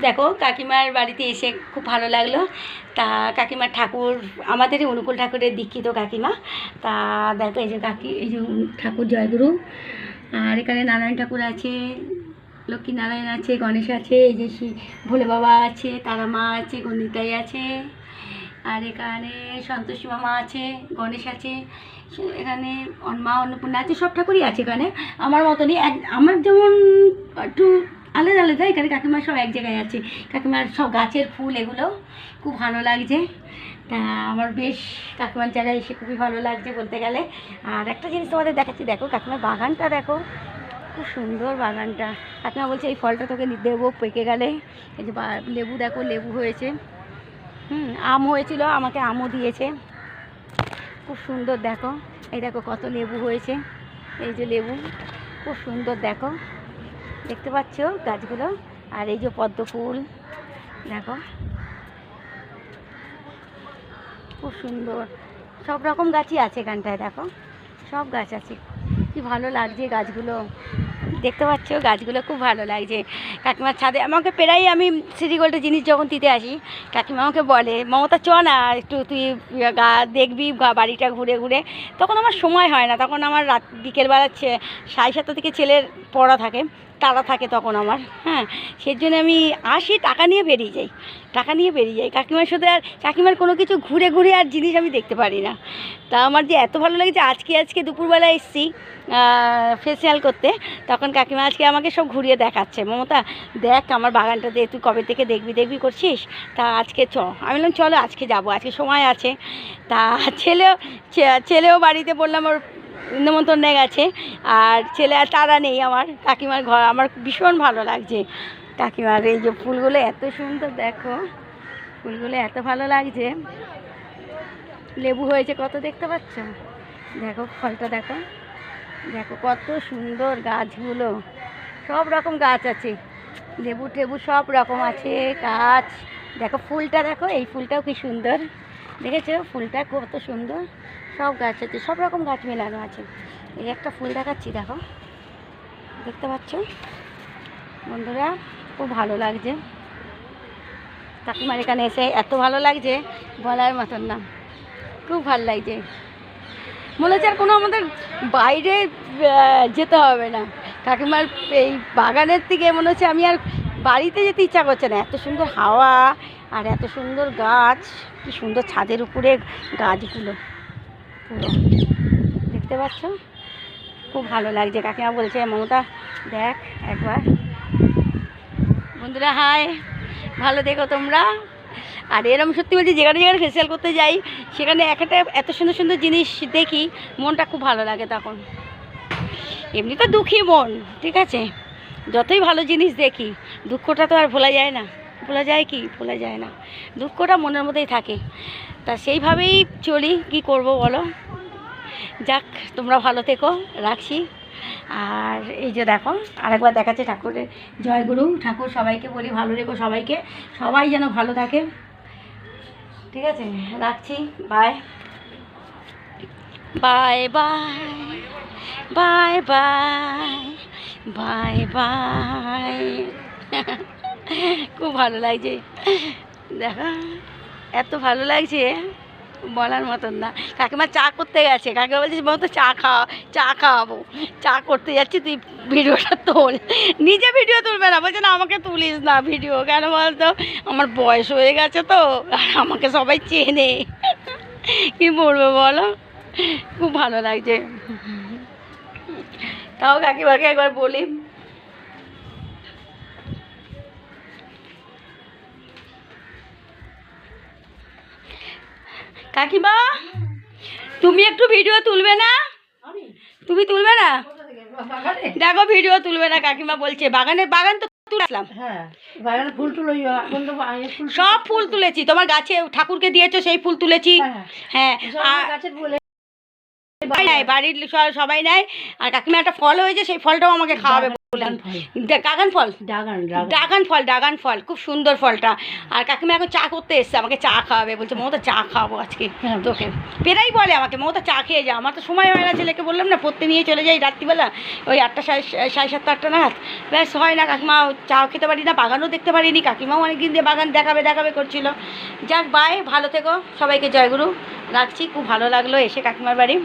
দেখো কাকিমার বাড়িতে এসে খুব ভালো লাগলো। তা কাকিমার ঠাকুর আমাদেরই অনুকূল ঠাকুরের দীক্ষিত কাকিমা। তা দেখো এই যে এই যে ঠাকুর জয়গুরু, আর এখানে নারায়ণ ঠাকুর আছে, লক্ষ্মী নারায়ণ আছে, গণেশ আছে, এই যে ভোলে বাবা আছে, তারা মা আছে, গণিতাই আছে, আর এখানে সন্তোষী মামা আছে, গণেশ আছে, এখানে মা অন্নপূর্ণা আছে, সব ঠাকুরই আছে এখানে। আমার মতনই আমার যেমন একটু আলাদা আলাদা, এখানে কাকিমার সব এক জায়গায় আছে। কাকিমার সব গাছের ফুল এগুলো খুব ভালো লাগছে। তা আমার বেশ কাকিমার জায়গায় এসে খুবই ভালো লাগছে বলতে গেলে। আর একটা জিনিস তোমাদের দেখাচ্ছি, দেখো কাকিমার বাগানটা দেখো, খুব সুন্দর বাগানটা। কাকিমা বলছে এই ফলটা তোকে দেবো পেকে গেলে। এই যে লেবু দেখো, লেবু হয়েছে, আম হয়েছিল, আমাকে আমও দিয়েছে, খুব সুন্দর। দেখো এই দেখো কত লেবু হয়েছে, এই যে লেবু খুব সুন্দর দেখো, দেখতে পাচ্ছ গাছগুলো। আর এই যে পদ্ম ফুল দেখো, খুব সুন্দর। সব রকম গাছই আছে এখানটায়, দেখো সব গাছ আছে। কি ভালো লাগছে গাছগুলো, দেখতে পাচ্ছ গাছগুলো খুব ভালো লাগছে। কাকিমার ছাদে আমাকে প্রায় আমি সিটি গোল্ডের জিনিস যখন দিতে আসি, কাকিমা আমাকে বলে মমতা চ না একটু তুই দেখবি বাড়িটা ঘুরে ঘুরে। তখন আমার সময় হয় না, তখন আমার বিকেলবেলা 7:30 থেকে ছেলের পড়া থাকে, তারা থাকে তখন আমার। হ্যাঁ, সেই জন্য আমি আসি, টাকা নিয়ে বেরিয়ে যাই কাকিমার সাথে। আর কাকিমার কোনো কিছু ঘুরে ঘুরে আর জিনিস আমি দেখতে পারি না। তা আমার যে এত ভালো লাগছে, আজকে দুপুরবেলা এসেছি ফেসিয়াল করতে, তখন কাকিমা আজকে আমাকে সব ঘুরিয়ে দেখাচ্ছে, মমতা দেখ আমার বাগানটা দিয়ে তুই কবে থেকে দেখবি করছিস, তা আজকে আমি বললাম চলো আজকে যাবো, আজকে সময় আছে। তা ছেলেও বাড়িতে বললাম ওর নিমন্ত্রণে গেছে, আর ছেলে আর তারা নেই আমার কাকিমার ঘর। আমার ভীষণ ভালো লাগছে কাকিমার এই যে ফুলগুলো এত সুন্দর, দেখো ফুলগুলো এত ভালো লাগছে। লেবু হয়েছে কত, দেখতে পাচ্ছ, দেখো ফলটা দেখো, দেখো কত সুন্দর গাছগুলো, সব রকম গাছ আছে, লেবু টেবু সব রকম আছে গাছ। দেখো ফুলটা দেখো, এই ফুলটাও কি সুন্দর, দেখেছো ফুলটা কত সুন্দর। সব গাছ আছে, সব রকম গাছ মেলানো আছে। এই একটা ফুল দেখাচ্ছি, দেখো দেখতে পাচ্ছ বন্ধুরা, খুব ভালো লাগছে কাকিমার এখানে এসে, এত ভালো লাগছে বলার মতন না, খুব ভালো লাগছে। মনে হচ্ছে আর কোনো আমাদের বাইরে যেতে হবে না, কাকিমার এই বাগানের থেকে মনে হচ্ছে আমি আর বাড়িতে যেতে ইচ্ছা করছে না। এত সুন্দর হাওয়া আর এত সুন্দর গাছ, কি সুন্দর ছাদের উপরে গাছগুলো পুরো, দেখতে পাচ্ছ খুব ভালো লাগছে। কাকিমা বলছে মমতা দেখ একবার। বন্ধুরা হাই, ভালো দেখো তোমরা। আর এরম সত্যি বলছি, যেখানে যেখানে ফেসিয়াল করতে যাই সেখানে একটা এত সুন্দর সুন্দর জিনিস দেখি, মনটা খুব ভালো লাগে তখন। এমনি তো দুঃখী মন, ঠিক আছে, যতই ভালো জিনিস দেখি দুঃখটা তো আর ভোলা যায় না, ভোলা যায় না, দুঃখটা মনের মধ্যেই থাকে। তা সেইভাবেই চলি, কি করব বলো। যাক তোমরা ভালো থেকো, রাখছি। আর এই যে দেখো আরেকবার দেখাচ্ছে ঠাকুরের জয়গুরু, ঠাকুর সবাইকে বলি ভালো রেখো সবাইকে, সবাই যেন ভালো থাকে, ঠিক আছে, রাখছি। Bye bye bye bye bye bye. খুব ভালো লাগছে দেখা, এত ভালো লাগছে বলার মতন না। কাকিমা চা করতে গেছে, কাকিমা বলছে তো চা খাওয়াবো, চা করতে যাচ্ছি, তুই ভিডিওটা তোল। নিজে ভিডিও তুলবে না, বলছে না আমাকে তুলিস না ভিডিও, কেন বলতো আমার বয়স হয়ে গেছে তো, আর আমাকে সবাই চেনে, কি বলবো বলো। খুব ভালো লাগছে, তাও কাকিমাকে একবার বলি। কাকিমা তুমি একটু ভিডিও তুলবে না, তুমি তুলবে না, দেখো ভিডিও তুলবে না, কাকিমা বলছে বাগান তো তুললাম, বাগানে ফুল তুলো, সব ফুল তুলেছি, তোমার গাছে ঠাকুরকে দিয়েছো সেই ফুল তুলেছি। হ্যাঁ বাড়ির সবাই নেয়, আর কাকিমা একটা ফল হয়েছে সেই ফলটাও আমাকে খাওয়াবে বললেন ড্রাগন ফল, ড্রাগন ফল খুব সুন্দর ফলটা। আর কাকিমা এখন চা করতে এসছে, আমাকে চা খাওয়াবে, বলছে মমতা চা খাওয়াবো আজকে তোকে। পেরাই বলে আমাকে মমতা চা খেয়ে যা, আমার তো সময় হয় না, ছেলেকে বললাম না পড়তে নিয়ে চলে যাই রাত্রিবেলা ওই 8টা সাড়ে 7টা 8টা নাগাদ, ব্যাস হয় না কাকিমা, চা খেতে পারি না, বাগানও দেখতে পারিনি। কাকিমাও অনেকদিন দিয়ে বাগান দেখাবে করছিল। যাক বাই, ভালো থেকো, সবাইকে জয়গুরু, রাখছি। খুব ভালো লাগলো এসে কাকিমার বাড়ি।